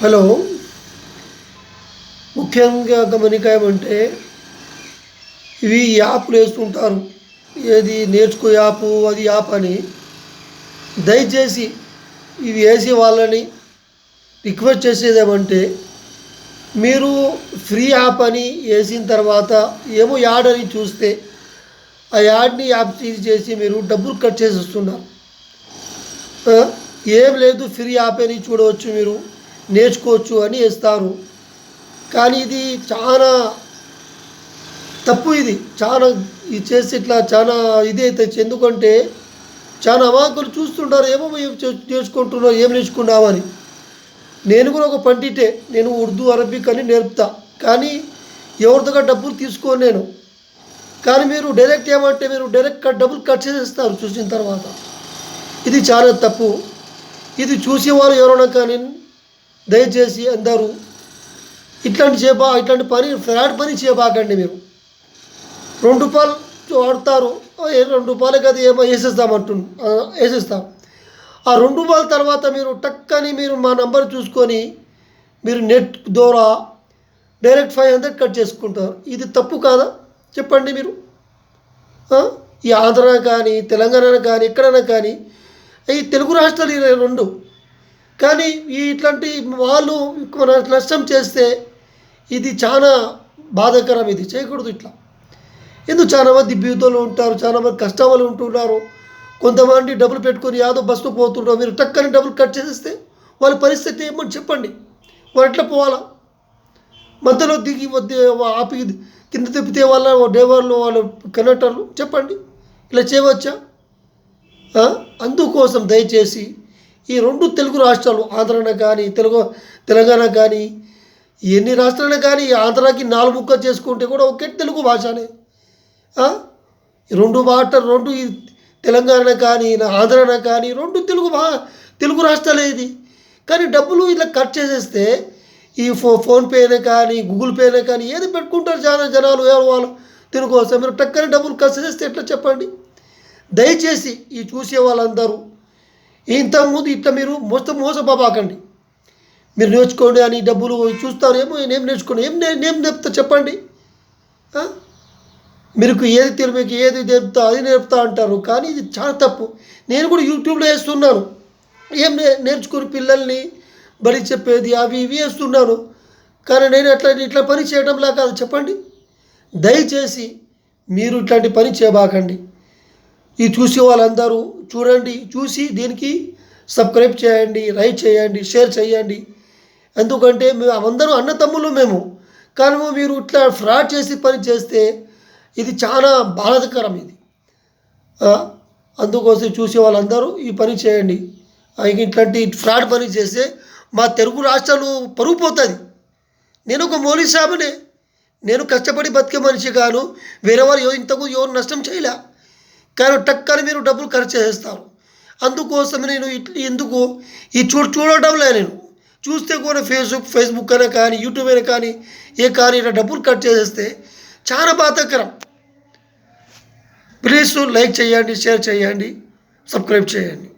Hello. ముఖ్యంగా గమనికాయమంటే ఇవి యాప్లు వేస్తుంటారు. ఏది నేర్చుకో యాపు అది యాప్ అని. దయచేసి ఇవి వేసే వాళ్ళని రిక్వెస్ట్ చేసేదేమంటే, మీరు ఫ్రీ యాప్ అని వేసిన తర్వాత ఏమో యాడ్ అని చూస్తే ఆ యాడ్ని యాప్ చేసి మీరు డబ్బులు కట్ చేసేస్తున్నారు. ఏం లేదు, ఫ్రీ యాప్ అని చూడవచ్చు, మీరు నేర్చుకోవచ్చు అని వేస్తారు. కానీ ఇది చాలా తప్పు. ఇది చాలా ఇది చేసి ఇట్లా చాలా ఇది అయితే ఎందుకంటే చాలా అమాయకులు చూస్తుంటారు, ఏమో నేర్చుకుంటున్నారు, ఏం నేర్చుకున్నామని. నేను కూడా ఒక పండిటే, నేను ఉర్దూ అరబిక్ అని నేర్పుతా, కానీ ఎవరితో డబ్బులు తీసుకోను నేను. కానీ మీరు డైరెక్ట్ ఏమంటే మీరు డైరెక్ట్ డబ్బులు కట్ చేసేస్తారు చూసిన తర్వాత. ఇది చాలా తప్పు. ఇది చూసేవారు ఎవరైనా కానీ దయచేసి అందరూ ఇట్లాంటి పని ఫ్రాడ్ పని చేయబాకండి. మీరు ₹2 వాడతారు, ₹2 కదా ఏమో వేసేస్తాం. ఆ ₹2 తర్వాత మీరు టక్కని మీరు మా నంబర్ చూసుకొని మీరు నెట్ ద్వారా డైరెక్ట్ 500 కట్ చేసుకుంటారు. ఇది తప్పు కాదా చెప్పండి మీరు? ఈ ఆంధ్ర కానీ తెలంగాణ కానీ ఎక్కడైనా కానీ ఈ తెలుగు రాష్ట్రాలు 2 కానీ ఇట్లాంటి వాళ్ళు మన నష్టం చేస్తే ఇది చాలా బాధాకరం. ఇది చేయకూడదు ఇట్లా. ఎందుకు చాలామంది బీదోళ్ళు ఉంటారు, చాలామంది కష్టవాళ్ళు ఉంటున్నారు, కొంతమంది డబ్బులు పెట్టుకొని యాదో బస్సులో పోతుంటారు. మీరు టక్కని డబ్బులు కట్ చేసేస్తే వాళ్ళ పరిస్థితి ఏమని చెప్పండి? వాళ్ళు ఎట్లా పోవాలా? మధ్యలో దిగి ఆపి కింద తిప్పితే వాళ్ళ డ్రైవర్లు వాళ్ళు కండక్టర్లు చెప్పండి, ఇలా చేయవచ్చా? అందుకోసం దయచేసి ఈ 2 తెలుగు రాష్ట్రాలు ఆంధ్రాన కానీ తెలంగాణ కానీ ఎన్ని రాష్ట్రాలైనా కానీ ఆంధ్రాకి 4 ముక్కలు చేసుకుంటే కూడా ఒకే తెలుగు భాషనే. రెండు ఈ తెలంగాణ కానీ ఆంధ్రాన కానీ 2 తెలుగు రాష్ట్రాలే ఇది. కానీ డబ్బులు ఇలా కట్ చేసేస్తే ఈ ఫోన్పేనే కానీ గూగుల్ పేనే కానీ ఏది పెట్టుకుంటారు చాలా జనాలు వాళ్ళు దీనికోసం. మీరు టక్కని డబ్బులు కట్ చేస్తే ఎట్లా చెప్పండి? దయచేసి ఈ చూసే వాళ్ళందరూ ఇంతకుముందు ఇట్లా మీరు మోసపోబాకండి. మీరు నేర్చుకోండి అని డబ్బులు చూస్తారు, ఏమో నేను నేర్చుకోండి, ఏం నేర్పుతా చెప్పండి? మీకు ఏది నేర్పుతా అది నేర్పుతా అంటారు, కానీ ఇది చాలా తప్పు. నేను కూడా యూట్యూబ్లో వేస్తున్నాను, ఏం నేర్చుకుని పిల్లల్ని బలి చెప్పేది అవి ఇవి వేస్తున్నాను. కానీ నేను ఇట్లా పని చేయడంలా కాదు చెప్పండి. దయచేసి మీరు ఇట్లాంటి పని చేయబాకండి. ఈ చూసే వాళ్ళందరూ చూడండి, చూసి దీనికి సబ్స్క్రైబ్ చేయండి, లైక్ చేయండి, షేర్ చేయండి. ఎందుకంటే మేము అందరూ అన్నతమ్ములు మేము. కానీ మీరు ఇట్లా ఫ్రాడ్ చేసి పని చేస్తే ఇది చాలా బాధాకరం. ఇది అందుకోసం చూసే వాళ్ళందరూ ఈ పని చేయండి. ఇట్లాంటి ఫ్రాడ్ పని చేస్తే మా తెలుగు రాష్ట్రాలు పరుగు పోతుంది. నేను ఒక మౌలి సాబునే, నేను కష్టపడి బతికే మనిషి కాను, వేరే వారు ఇంతకు ఎవరు నష్టం చేయలే. కానీ టక్కని మీరు డబ్బులు ఖర్చు చేస్తారు. అందుకోసం నేను ఎందుకు ఈ చూడటంలే. నేను చూస్తే కూడా ఫేస్బుక్ అయినా కానీ యూట్యూబ్ అయినా కానీ ఇట్లా డబ్బులు కట్ చేసేస్తే చాలా బాధాకరం. ప్లీజ్ లైక్ చేయండి, షేర్ చేయండి, సబ్స్క్రైబ్ చేయండి.